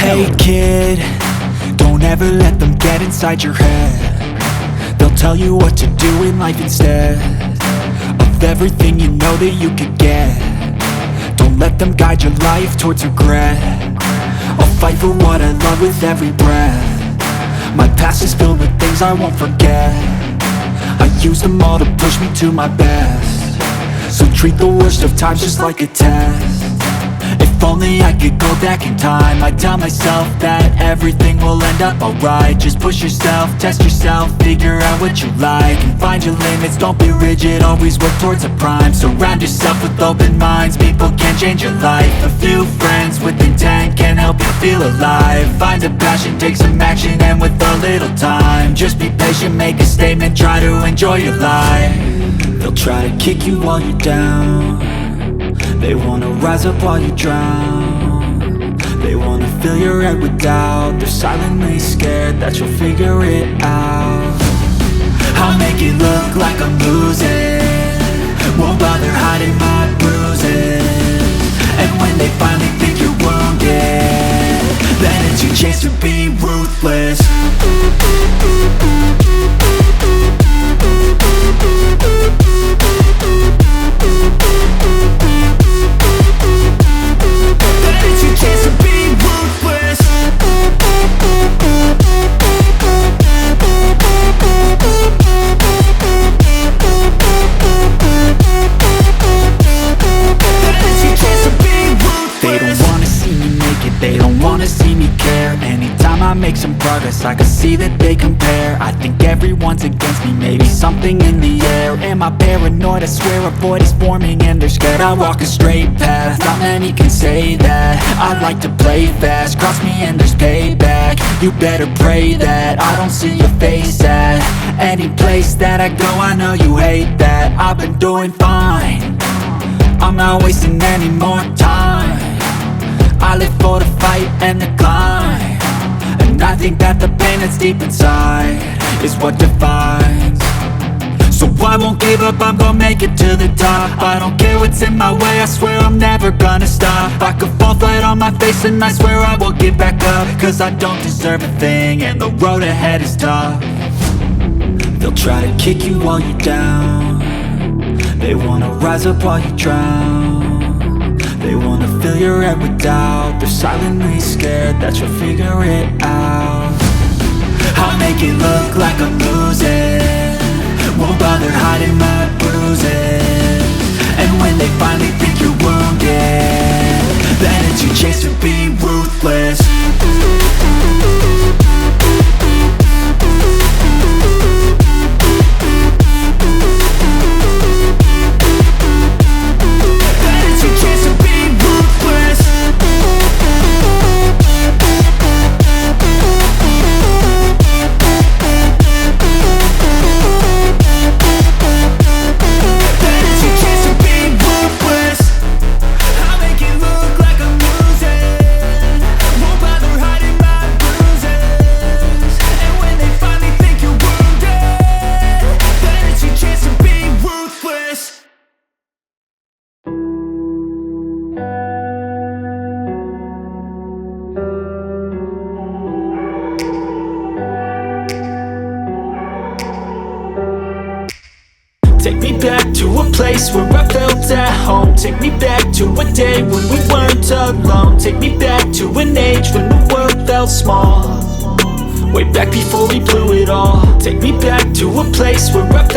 Hey kid, don't ever let them get inside your head. They'll tell you what to do in life instead of everything you know that you could get. Don't let them guide your life towards regret. I'll fight for what I love with every breath. My past is filled with things I won't forget. I use them all to push me to my best. So treat the worst of times just like a test. If only I could go back in time, I'd tell myself that everything will end up alright. Just push yourself, test yourself, figure out what you like, and find your limits, don't be rigid, always work towards a prime. Surround yourself with open minds, people can change your life. A few friends with intent can help you feel alive. Find a passion, take some action, and with a little time, just be patient, make a statement, try to enjoy your life. They'll try to kick you while you're down. They wanna rise up while you drown. They wanna fill your head with doubt. They're silently scared that you'll figure it out. I'll make it look like I'm losing, won't bother hiding my bruises. And when they finally think you're wounded, then it's your chance to be ruthless. I make some progress, I can see that they compare. I think everyone's against me, maybe something in the air. Am I paranoid? I swear a void is forming and they're scared. I walk a straight path, not many can say that. I like to play fast, cross me and there's payback. You better pray that I don't see your face at any place that I go. I know you hate that. I've been doing fine, I'm not wasting any more time. I live for the fight and the climb, and I think that the pain that's deep inside is what defines. So I won't give up, I'm gonna make it to the top. I don't care what's in my way, I swear I'm never gonna stop. I could fall flat on my face and I swear I will get back up, cause I don't deserve a thing and the road ahead is tough. They'll try to kick you while you're down. They wanna rise up while you drown. They wanna fill your head with doubt. They're silently scared that you'll figure it out. I'll make it look like I'm losing, won't bother hiding my bruises. And when they finally think you're wounded, then it's your chance to be ruthless. Take me back to a place where I felt at home. Take me back to a day when we weren't alone. Take me back to an age when the world felt small, way back before we blew it all. Take me back to a place where I felt